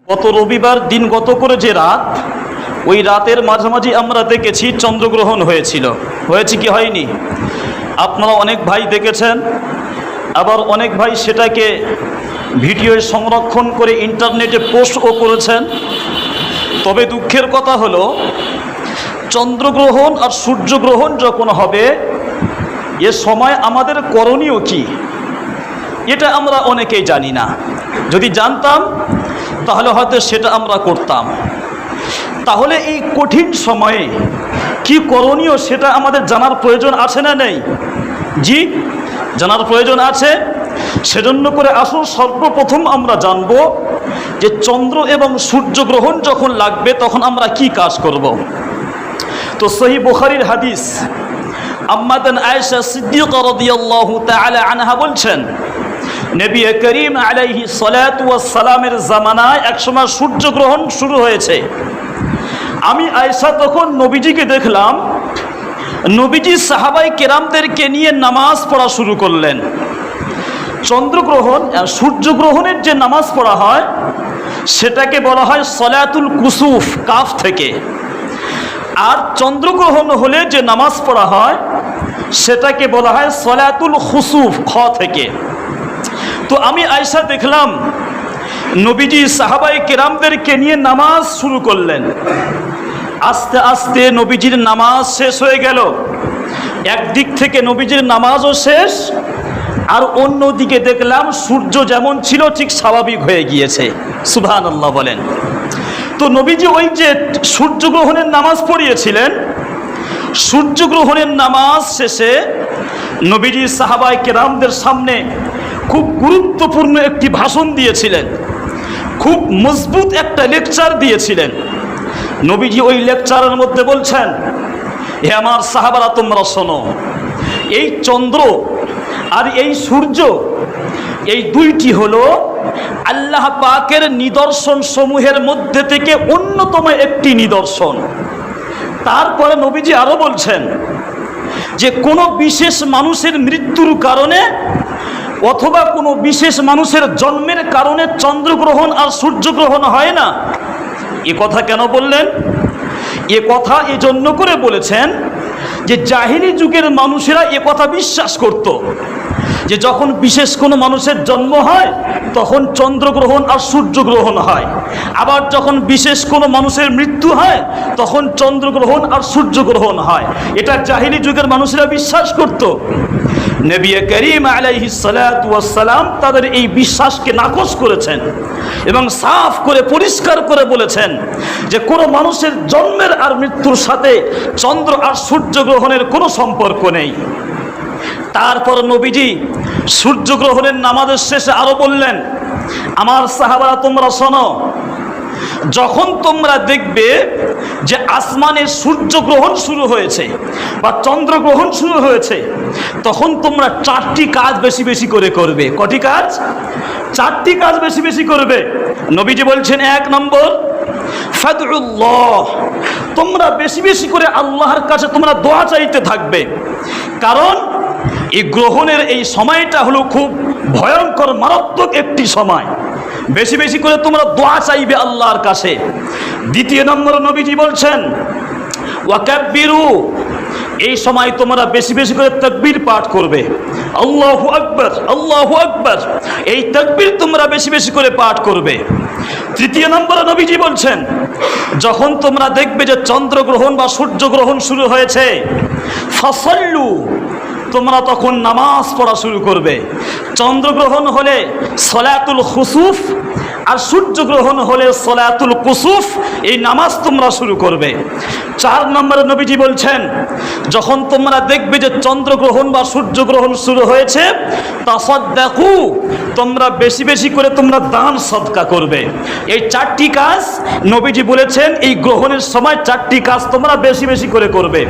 গত রবিবার দিন গত করে যে রাত, ওই রাতের মাঝামাঝি আমরা দেখেছি চন্দ্রগ্রহণ হয়েছিল। হয়েছে কি হয়নি? আপনারা অনেক ভাই দেখেছেন, আবার অনেক ভাই সেটাকে ভিডিও সংরক্ষণ করে ইন্টারনেটে পোস্টও করেছেন। তবে দুঃখের কথা হলো, চন্দ্রগ্রহণ আর সূর্যগ্রহণ যখন হবে এ সময় আমাদের করণীয় কি, এটা আমরা অনেকেই জানি না। যদি জানতাম তাহলে হয়তো সেটা আমরা করতাম। তাহলে এই কঠিন সময়ে কি করণীয় সেটা আমাদের জানার প্রয়োজন আছে না নেই? জি, জানার প্রয়োজন আছে। সেজন্য করে আসুন সর্বপ্রথম আমরা জানব যে চন্দ্র এবং সূর্যগ্রহণ যখন লাগবে তখন আমরা কি কাজ করব। তো সহিহ বুখারীর হাদিস, আম্মাদান আয়েশা সিদ্দিকা রাদিয়াল্লাহু তাআলা আনহা বলছেন, নবী করিম আলাইহিস সালাতু ওয়াস সালামের জামানায় একসময় সূর্যগ্রহণ শুরু হয়েছে। আমি আয়েশা তখন নবীজিকে দেখলাম, নবীজি সাহাবায়ে কেরামদেরকে নিয়ে নামাজ পড়া শুরু করলেন। চন্দ্রগ্রহণ আর সূর্যগ্রহণের যে নামাজ পড়া হয় সেটাকে বলা হয় সলাতুল কুসুফ, কাফ থেকে। আর চন্দ্রগ্রহণ হলে যে নামাজ পড়া হয় সেটাকে বলা হয় সলাতুল খুসুফ, খ থেকে। তো আমি আয়েশা দেখলাম নবীজি সাহাবায়ে কেরামদেরকে নিয়ে নামাজ শুরু করলেন। আস্তে আস্তে নবীজির নামাজ শেষ হয়ে গেল। একদিক থেকে নবীজির নামাজও শেষ, আর অন্যদিকে দেখলাম সূর্য যেমন ছিল ঠিক স্বাভাবিক হয়ে গিয়েছে। সুবহানাল্লাহ বলেন। তো নবীজি ওই যে সূর্যগ্রহণের নামাজ পড়িয়েছিলেন, সূর্যগ্রহণের নামাজ শেষে নবীজি সাহাবায়ে কেরামদের সামনে খুব গুরুত্বপূর্ণ একটি ভাষণ দিয়েছিলেন, খুব মজবুত একটা লেকচার দিয়েছিলেন। নবীজি ওই লেকচারের মধ্যে বলছেন, হে আমার সাহাবারা তোমরা শোনো, এই চন্দ্র আর এই সূর্য, এই দুইটি হলো আল্লাহ পাকের নিদর্শন সমূহের মধ্যে থেকে অন্যতম একটি নিদর্শন। তারপরে নবীজি আরো বলছেন যে কোনো বিশেষ মানুষের মৃত্যুর কারণে অথবা কোনো বিশেষ মানুষের জন্মের কারণে চন্দ্রগ্রহণ আর সূর্যগ্রহণ হয় না। এ কথা কেন বললেন? এ কথা এজন্য করে বলেছেন যে জাহিলি যুগের মানুষেরা এ কথা বিশ্বাস করত যে যখন বিশেষ কোনো মানুষের জন্ম হয় তখন চন্দ্রগ্রহণ আর সূর্যগ্রহণ হয়, আবার যখন বিশেষ কোনো মানুষের মৃত্যু হয় তখন চন্দ্রগ্রহণ আর সূর্যগ্রহণ হয়। এটা জাহিলি যুগের মানুষেরা বিশ্বাস করত। নবী করিম আলাইহিস সালাতু ওয়াস সালাম তাদের এই বিশ্বাসকে নাকচ করেছেন এবং সাফ করে পরিষ্কার করে বলেছেন যে কোনো মানুষের জন্মের আর মৃত্যুর সাথে চন্দ্র আর সূর্যগ্রহণের কোনো সম্পর্ক নেই। তারপর নবীজি সূর্যগ্রহণের নামাজের শেষে আরো বললেন, আমার সাহাবারা তোমরা শোনো, যখন তোমরা দেখবে যে আসমানে সূর্যগ্রহণ শুরু হয়েছে বা চন্দ্রগ্রহণ শুরু হয়েছে তখন তোমরা চারটি কাজ বেশি বেশি করে করবে। কটি কাজ? চারটি কাজ বেশি বেশি করবে। নবীজি বলছেন, এক নম্বর, ফাদউল্লাহ, তোমরা বেশি বেশি করে আল্লাহর কাছে তোমরা দোয়া চাইতে থাকবে। কারণ এই গ্রহণের এই সময়টা হলো খুব ভয়ঙ্কর মারাত্মক একটি সময়। বেশি বেশি করে তোমরা দোয়া চাইবে আল্লাহর কাছে। দ্বিতীয় নম্বর নবীজি বলছেন, ওয়াকাব্বিরু, এই সময় তোমরা বেশি বেশি করে তাকবীর পাঠ করবে। আল্লাহু আকবার, আল্লাহু আকবার, এই তাকবীর তোমরা বেশি বেশি করে পাঠ করবে। তৃতীয় নম্বরে নবীজি বলছেন, যখন তোমরা দেখবে যে চন্দ্রগ্রহণ বা সূর্যগ্রহণ শুরু হয়েছে, ফাসাল্লু, তোমরা তখন নামাজ পড়া শুরু করবে। চন্দ্রগ্রহণ হলে সলাতুল খুসুফ আর সূর্যগ্রহণ হলে সলাতুল কুসুফ, এই নামাজ তোমরা শুরু করবে। চার নম্বরে নবীজি বলছেন, যখন তোমরা দেখবে যে চন্দ্রগ্রহণ বা সূর্যগ্রহণ শুরু হয়েছে, তাসাদ্দাকু, তোমরা বেশি বেশি করে তোমরা দান সদকা করবে। এই চারটি কাজ নবীজি বলেছেন এই গ্রহণের সময় চারটি কাজ তোমরা বেশি বেশি করে করবে।